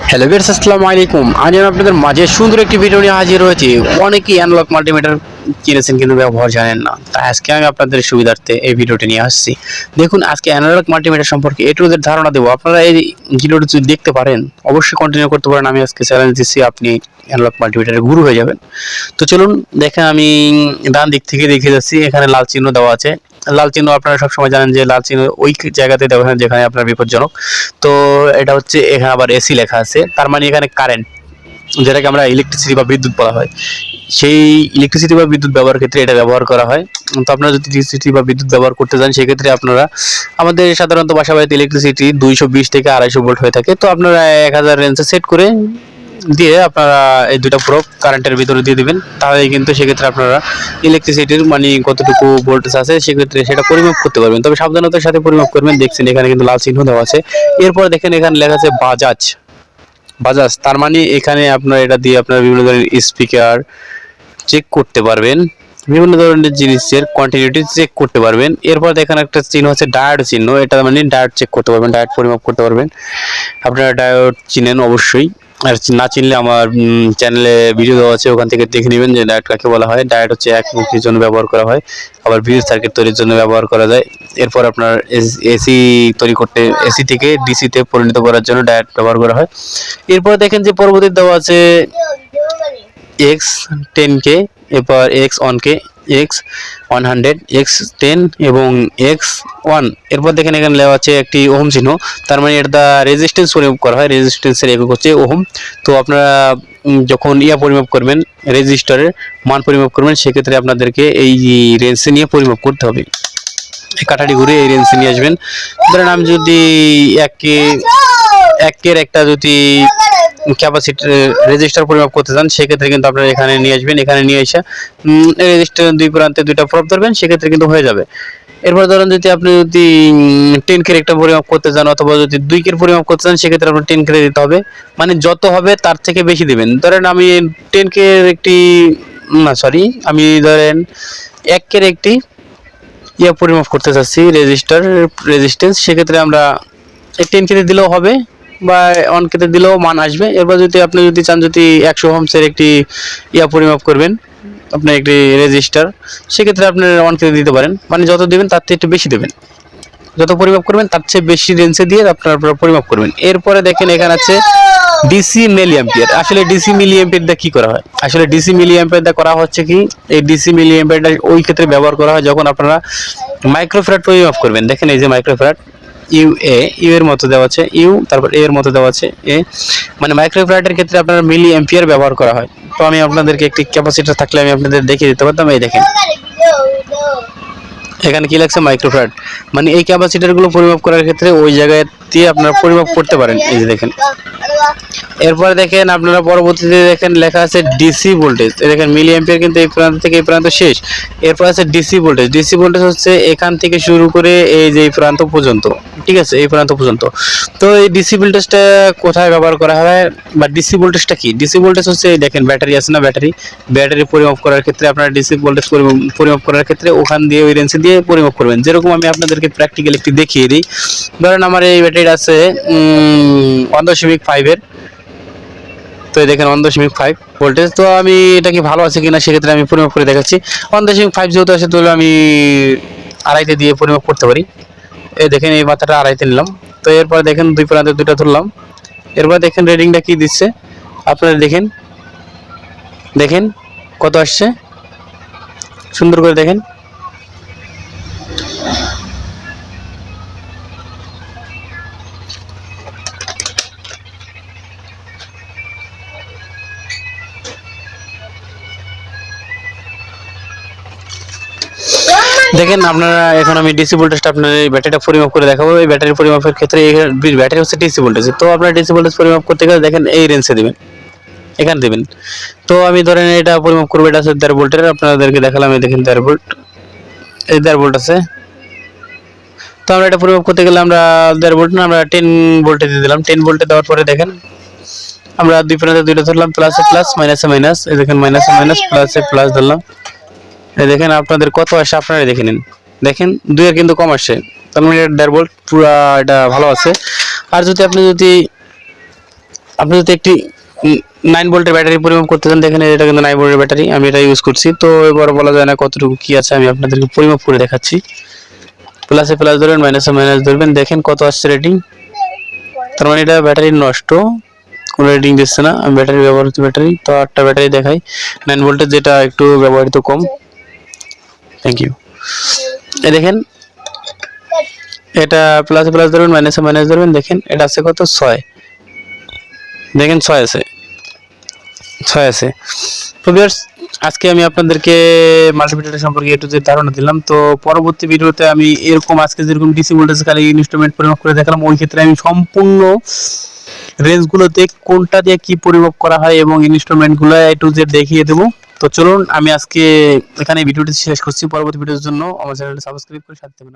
Hello viewers, আসসালামু আলাইকুম। আজ আমি আপনাদের মাঝে সুন্দর একটি ভিডিও নিয়ে হাজির হয়েছি। অনেকেই অ্যানালগ মাল্টিমিটার কিনেছেন কিন্তু ব্যবহার জানেন না, তাই আজকে আমি আপনাদের সুবিধার্থে এই ভিডিওটি নিয়ে আসছি। দেখুন, আজকে অ্যানালগ মাল্টিমিটার সম্পর্কে এ টু জেড ধারণা দেবো। আপনারা এই ভিডিওটি যদি দেখতে পারেন অবশ্যই কন্টিনিউ করতে পারেন। আমি আজকে চ্যালেঞ্জ দিচ্ছি, আপনি অ্যানালগ মাল্টিমিটারের গুরু হয়ে যাবেন। তো চলুন দেখেন, আমি ডান দিক থেকে দেখে যাচ্ছি। এখানে লাল চিহ্ন দেওয়া আছে। লাল চিহ্ন আপনারা সবসময় জানেন যে লাল চিহ্ন ওই জায়গাতে দেওয়া হয় যেখানে আপনার বিপজ্জনক। তো এটা হচ্ছে, এখানে আবার এসি লেখা আছে, তার মানে এখানে কারেন্ট, যেটাকে আমরা ইলেকট্রিসিটি বা বিদ্যুৎ বলা হয়, সেই ইলেকট্রিসিটি বা বিদ্যুৎ ব্যবহার ক্ষেত্রে এটা ব্যবহার করা হয়। তো আপনারা যদি ইলেকট্রিসিটি বা বিদ্যুৎ ব্যবহার করতে চান, সেক্ষেত্রে আপনারা, আমাদের সাধারণত বাসা বাড়িতে ইলেকট্রিসিটি 220 থেকে 250 ভোল্ট হয়ে থাকে। তো আপনারা 1000 রেঞ্জে সেট করে দিয়ে আপনারা এই দুটো প্রোব কারেন্টের ভিতরে দিয়ে দিবেন, তাহলে কিন্তু সেক্ষেত্রে আপনারা ইলেকট্রিসিটির মানে কতটুকু ভোল্টেজ আছে সেক্ষেত্রে সেটা পরিমাপ করতে পারবেন। তবে সাবধানতার সাথে পরিমাপ করবেন। দেখছেন এখানে কিন্তু লাল চিহ্ন দেওয়া আছে। এরপর দেখেন এখানে লেখা আছে বাজাজ। বাজাজ তার মানে এখানে আপনারা এটা দিয়ে আপনারা বিভিন্ন ধরনের স্পিকার চেক করতে পারবেন, বিভিন্ন ধরনের জিনিসের কন্টিনিউটি চেক করতে পারবেন। এরপর দেখেন একটা চিহ্ন হচ্ছে ডায়োড চিহ্ন, এটা মানে ডায়োড চেক করতে পারবেন, ডায়োড পরিমাপ করতে পারবেন। আপনারা ডায়োড চিনেন অবশ্যই, আর না চিনলে আমার চ্যানেলে ভিডিও দেওয়া আছে, ওখান থেকে দেখে নেবেন যে ডায়োড কাকে বলা হয়। ডায়োড হচ্ছে একমুখীর জন্য ব্যবহার করা হয়, আবার বিদ্যুৎ সার্কিট তৈরির জন্য ব্যবহার করা যায়। এরপর আপনার এসি তৈরি করতে, এসি থেকে ডিসিতে পরিণত করার জন্য ডায়োড ব্যবহার করা হয়। এরপর দেখেন যে পরবর্তী দেওয়া আছে X10K, এরপর X1K, X100, X10 এবং X1। এরপর দেখেন এখানে লেখা আছে একটি ওহম চিহ্ন, তার মানে এটা রেজিস্ট্যান্স পরিমাপ করা হয়, রেজিস্ট্যান্সের একক হচ্ছে ওহম। তো আপনারা যখন পরিমাপ করবেন, রেজিস্টারের মান পরিমাপ করবেন, সেক্ষেত্রে আপনাদেরকে এই রেঞ্জে নিয়ে পরিমাপ করতে হবে। এই কাঠাটি ঘুরে এই রেঞ্জে নিয়ে আসবেন। ধরেন আমি যদি একের একটা যদি ক্যাপাসিটি রেজিস্টার পরিমাপ করতে চান, সেক্ষেত্রে কিন্তু আপনারা এখানে নিয়ে আসবেন। এখানে নিয়ে এসে রেজিস্টার দুই প্রান্তে দুইটা প্রব ধরবেন, সেক্ষেত্রে কিন্তু হয়ে যাবে। এরপর ধরেন যদি আপনি 10K একটা পরিমাপ করতে চান, অথবা যদি 2K পরিমাপ করতে চান, সেক্ষেত্রে আপনার 10K দিতে হবে। মানে যত হবে তার থেকে বেশি দিবেন। ধরেন আমি 10K একটি, না সরি, আমি ধরেন 1K একটি পরিমাপ করতে চাচ্ছি, রেজিস্ট্যান্স, সেক্ষেত্রে আমরা 10K দিলেও হবে বা 1K দিলেও মান আসবে। এরপর যদি আপনি চান যদি 100 ওহমসের একটি পরিমাপ করবেন, আপনার একটি রেজিস্টার, সেক্ষেত্রে আপনি 1K দিতে পারেন। মানে যত দিবেন তার থেকে একটু বেশি দেবেন, যত পরিমাপ করবেন তার চেয়ে বেশি রেঞ্জে দিয়ে আপনারা পরিমাপ করবেন। এরপরে দেখেন এখানে আছে ডিসি মিলি অ্যাম্পিয়ার। আসলে ডিসি মিলি অ্যাম্পিয়ার দিয়ে কি করা হয়? আসলে ডিসি মিলি অ্যাম্পিয়ার দিয়ে করা হচ্ছে কি, এই ডিসি মিলি অ্যাম্পিয়ারটা ওই ক্ষেত্রে ব্যবহার করা হয় যখন আপনারা মাইক্রোফ্যারাড পরিমাপ করবেন। দেখেন এই যে মাইক্রোফ্যারাড, ইউ এর মতো দেওয়া আছে, ইউ তারপর এর মতো দেওয়া আছে এ, মানে মাইক্রোফ্যারাডের ক্ষেত্রে আপনার মিলি অ্যাম্পিয়ার ব্যবহার করা হয়। তো আমি আপনাদেরকে একটি ক্যাপাসিটর থাকলে আমি আপনাদের দেখিয়ে দিতে পারতাম। এই দেখেন এখানে কি লাগছে, মাইক্রোফ্যারাড। মানে এই ক্যাপাসিটরগুলো পরিমাপ করার ক্ষেত্রে ওই জায়গায় দিয়ে আপনারা পরিমাপ করতে পারেন। এই যে দেখেন। এরপর দেখেন আপনারা পরবর্তীতে দেখেন লেখা আছে ডিসি ভোল্টেজ। দেখেন মিলি অ্যাম্পিয়ার কিন্তু এই প্রান্ত থেকে এই প্রান্ত শেষ। এরপর আছে ডিসি ভোল্টেজ। ডিসি ভোল্টেজ হচ্ছে এখান থেকে শুরু করে এই যে এই প্রান্ত পর্যন্ত, ঠিক আছে, এই প্রান্ত পর্যন্ত। তো এই ডিসি ভোল্টেজটা কোথায় ব্যবহার করা হয়, বা ডিসি ভোল্টেজটা কি? ডিসি ভোল্টেজ হচ্ছে দেখেন ব্যাটারি আছে না, ব্যাটারি পরিমাপ করার ক্ষেত্রে আপনারা ডিসি ভোল্টেজ পরিমাপ করার ক্ষেত্রে ওখান দিয়ে ওই রেঞ্জে দিয়ে পরিমাপ করবেন। যেরকম আমি আপনাদেরকে প্র্যাকটিক্যাল একটি দেখিয়ে দিই। ধরেন আমার এই ব্যাটারিটা আছে 1.5 এর। তো দেখেন 1.5 ভোল্টেজ। তো আমি এটা কি ভালো আছে কিনা সেক্ষেত্রে আমি পরিমাপ করে দেখাচ্ছি। 1.5 যেহেতু আছে, তাহলে আমি 2.5 দিয়ে পরিমাপ করতে পারি। এই দেখেন এই মাথাটা 2.5 নিলাম। তো এরপর দেখেন দুই প্রান্তে দুইটা ধরলাম। এরপর দেখেন রিডিংটা কি দিচ্ছে আপনারা দেখেন, দেখেন কত আসছে, সুন্দর করে দেখেন। দেখেন আপনারা, এখন আমি ডিসি ভোল্টেজটা আপনার এই ব্যাটারিটা পরিমাপ করে দেখাবো। এই ব্যাটারি পরিমাপের ক্ষেত্রে ব্যাটারি হচ্ছে ডিসি ভোল্টেজ। তো আপনারা ডিসি ভোল্টেজ পরিমাপ করতে গেলে দেখেন এই রেঞ্জে দিবেন, এখানে দিবেন। তো আমি ধরেন এটা পরিমাপ করবো, এটা আছে 1.5 ভোল্টের, আপনাদেরকে দেখালাম। এই দেখেন 1.5 ভোল্ট, এই 1.5 ভোল্ট আছে। তো আমরা এটা পরিমাপ করতে গেলে আমরা 1.5 ভোল্ট না, আমরা 10 ভোল্টে দিয়ে দিলাম। 10 ভোল্টে দেওয়ার পরে দেখেন আমরা দুই প্রান্তে দুইটা ধরলাম, প্লাসে প্লাস, মাইনাসে মাইনাস। এই দেখেন মাইনাসে মাইনাস, প্লাসে প্লাস ধরলাম। এই দেখেন আপনাদের কত আসে আপনারাই দেখে নিন। দেখেন 2 এর কিন্তু কম আসছে, তার মানে 1.5 ভোল্ট পুরা এটা ভালো আছে। আর যদি আপনি আপনি যদি একটি 9 ভোল্টের ব্যাটারি পরিমাপ করতে চান, দেখেন এটা কিন্তু 9 ভোল্টের ব্যাটারি, আমি এটা ইউজ করছি। তো এবার বলা যায় না কতটুকু কি আছে, আমি আপনাদেরকে পরিমাপ করে দেখাচ্ছি। প্লাসে প্লাস ধরবেন, মাইনাসে মাইনাস ধরবেন, দেখেন কত আসছে রেটিং। তার মানে এটা ব্যাটারি নষ্ট, কোনো রেটিং দিচ্ছে না। আমি ব্যাটারি ব্যবহৃত ব্যাটারি, তো 8টা ব্যাটারি দেখাই 9 ভোল্টের, যেটা একটু ব্যবহৃত কম। Thank you. এই দেখেন এটা প্লাসে প্লাস ধরবেন, মাইনাসে মাইনাস ধরবেন, দেখেন এটা আছে কত 6, দেখেন 6 আছে, 6 আছে। তো ভিউয়ার্স, আজকে আমি আপনাদেরকে মাল্টিমিটার সম্পর্কে একটু যে ধারণা দিলাম। তো পরবর্তী ভিডিওতে আমি এরকম আজকে যেরকম ডিসি ভোল্টেজ খালি ইনস্ট্রুমেন্ট পরিমাপ করে দেখালাম, ওই ক্ষেত্রে আমি সম্পূর্ণ রেঞ্জগুলোতে কোনটা দিয়ে কি পরিমাপ করা হয় এবং ইনস্ট্রুমেন্টগুলো একটু যে দেখিয়ে দেবো। তো চলুন আমি আজকে এখানে ভিডিওটি শেষ করছি। পরবর্তী ভিডিওর জন্য আমার চ্যানেলটি সাবস্ক্রাইব করে সাথে থাকুন।